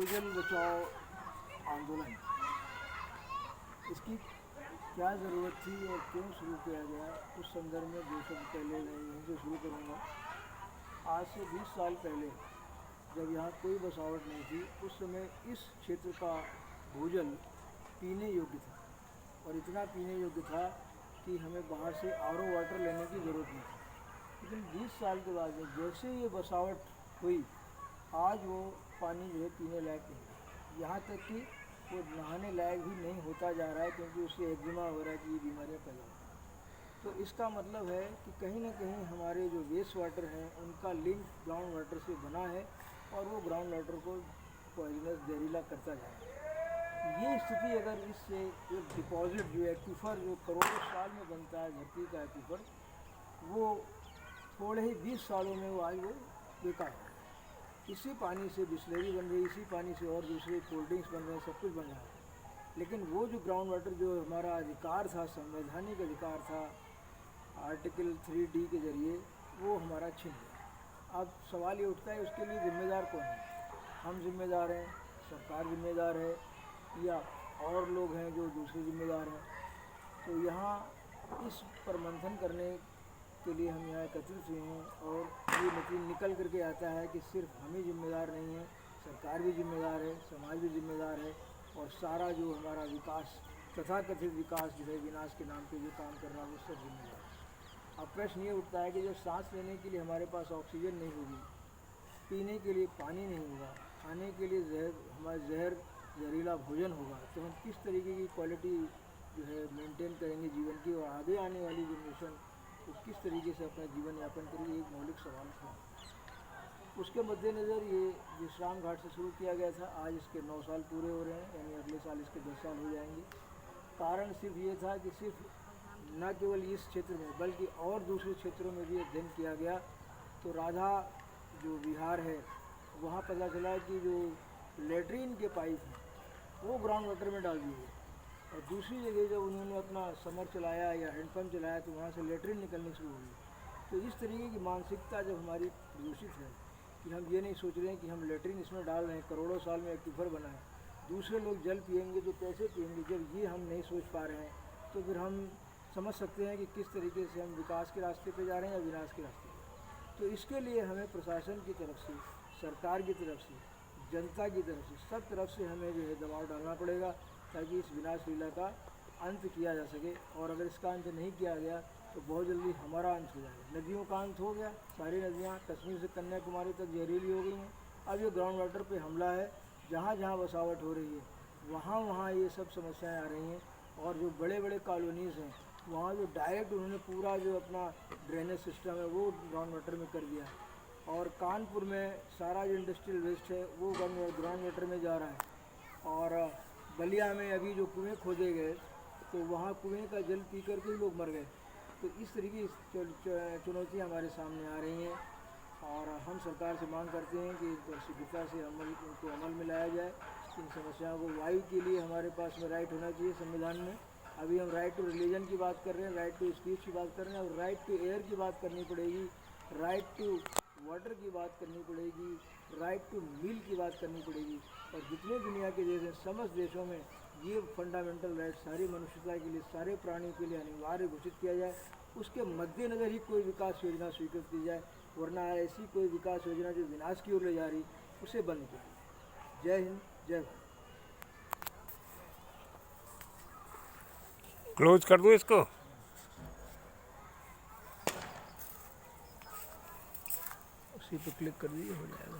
भूजल बचाओ आंदोलन, इसकी क्या ज़रूरत थी और क्यों शुरू किया गया, उस संदर्भ में 2 शब्द पहले मैं यहीं से शुरू करूँगा। आज से 20 साल पहले जब यहाँ कोई बसावट नहीं थी, उस समय इस क्षेत्र का भूजल पीने योग्य था और इतना पीने योग्य था कि हमें बाहर से आरओ वाटर लेने की ज़रूरत नहीं थी। लेकिन 20 साल के बाद में जैसे ये बसावट हुई, आज वो पानी जो है पीने लायक नहीं है। यहाँ तक कि वो नहाने लायक भी नहीं होता जा रहा है, क्योंकि उससे एक्जिमा वगैरह की बीमारियाँ पैदा होती हैं। तो इसका मतलब है कि कहीं ना कहीं हमारे जो वेस्ट वाटर हैं उनका लिंक ग्राउंड वाटर से बना है और वो ग्राउंड वाटर को पॉइजनस जहरीला करता जा रहा है। ये स्थिति अगर इससे एक डिपॉजिट जो एक्वीफर जो करोड़ों साल में बनता है धरती का एक्वीफर, वो थोड़े ही 20 सालों में वो आज वो बेकार है। इसी पानी से बिस्लरी बन रही है, इसी पानी से और दूसरे कोल्ड ड्रिंक्स बन रहे हैं, सब कुछ बन रहा है। लेकिन वो जो ग्राउंड वाटर जो हमारा अधिकार था, संवैधानिक अधिकार था, आर्टिकल 3D के जरिए वो हमारा छिन गया। अब सवाल ये उठता है उसके लिए जिम्मेदार कौन है? हम जिम्मेदार हैं, सरकार जिम्मेदार है, या और लोग हैं जो दूसरे जिम्मेदार हैं? तो यहाँ इस पर मंथन करने के लिए हम यहाँ एकत्रित हुए हैं और ये नतीजा निकल करके आता है कि सिर्फ हम ही जिम्मेदार नहीं हैं, सरकार भी जिम्मेदार है, समाज भी जिम्मेदार है और सारा जो हमारा विकास तथाकथित विकास जो है विनाश के नाम पे जो काम कर रहा है वो सब जिम्मेदार है। अब प्रश्न ये उठता है कि जब सांस लेने के लिए हमारे पास ऑक्सीजन नहीं होगी, पीने के लिए पानी नहीं होगा, खाने के लिए जहरीला भोजन होगा, तो हम किस तरीके की क्वालिटी जो है मेंटेन करेंगे जीवन की, और आगे आने वाली जनरेशन तो किस तरीके से अपना जीवन यापन करेगी? एक मौलिक सवाल था। उसके मद्देनज़र ये विश्राम घाट से शुरू किया गया था। आज इसके 9 साल पूरे हो रहे हैं, यानी अगले साल इसके 10 साल हो जाएंगे। कारण सिर्फ ये था कि सिर्फ न केवल इस क्षेत्र में बल्कि और दूसरे क्षेत्रों में भी अध्ययन किया गया। तो राधा जो विहार है वहाँ पता चला कि जो लेटरिन के पाइप हैं वो ग्राउंड वाटर में डाल दिए गए, और दूसरी जगह जब उन्होंने अपना समर चलाया या हैंडपम्प चलाया तो वहाँ से लेटरिन निकलनी शुरू हुई। तो इस तरीके की मानसिकता जब हमारी प्रदूषित है कि हम ये नहीं सोच रहे हैं कि हम लेटरिन इसमें डाल रहे हैं, करोड़ों साल में एक्वीफर बना है, दूसरे लोग जल पिएंगे तो कैसे पिएंगे, जब ये हम नहीं सोच पा रहे हैं तो फिर हम समझ सकते हैं कि किस तरीके से हम विकास के रास्ते पर जा रहे हैं या विनाश के रास्ते पर। तो इसके लिए हमें प्रशासन की तरफ से, सरकार की तरफ से, जनता की तरफ से, सब तरफ से हमें जो है दबाव डालना पड़ेगा ताकि इस विनाश लीला का अंत किया जा सके। और अगर इसका अंत नहीं किया गया तो बहुत जल्दी हमारा अंत हो जाएगा। नदियों का अंत हो गया, सारी नदियाँ कश्मीर से कन्याकुमारी तक जहरीली हो गई हैं। अब ये ग्राउंड वाटर पे हमला है, जहाँ जहाँ बसावट हो रही है वहाँ वहाँ ये सब समस्याएं आ रही हैं। और जो बड़े बड़े कॉलोनीज़ हैं वहाँ जो डायरेक्ट उन्होंने पूरा जो अपना ड्रेनेज सिस्टम है वो ग्राउंड वाटर में कर दिया, और कानपुर में सारा जो इंडस्ट्रियल वेस्ट है वो ग्राउंड वाटर में जा रहा है। और बलिया में अभी जो कुएँ खोदे गए तो वहाँ कुएँ का जल पी कर के ही लोग मर गए। तो इस तरीके की चुनौतियाँ हमारे सामने आ रही हैं और हम सरकार से मांग करते हैं कि शीघ्रता से उनको अमल में लाया जाए। इन समस्याओं को, वायु के लिए हमारे पास में राइट होना चाहिए संविधान में। अभी हम राइट टू रिलीजन की बात कर रहे हैं, राइट टू स्पीच की बात कर रहे हैं, और राइट टू एयर की बात करनी पड़ेगी, राइट टू वाटर की बात करनी पड़ेगी, राइट टू मील की बात करनी पड़ेगी। और जितने दुनिया के देश हैं, समस्त देशों में ये फंडामेंटल राइट सारी मनुष्यता के लिए, सारे प्राणियों के लिए अनिवार्य घोषित किया जाए। उसके मद्देनज़र ही कोई विकास योजना स्वीकृत की जाए, वरना ऐसी कोई विकास योजना जो विनाश की ओर ले जा रही उसे बंद किया जाए। जय हिंद, जय भारत। क्लोज कर दूँ इसको? उसी पर क्लिक कर दीजिए, हो जाएगा।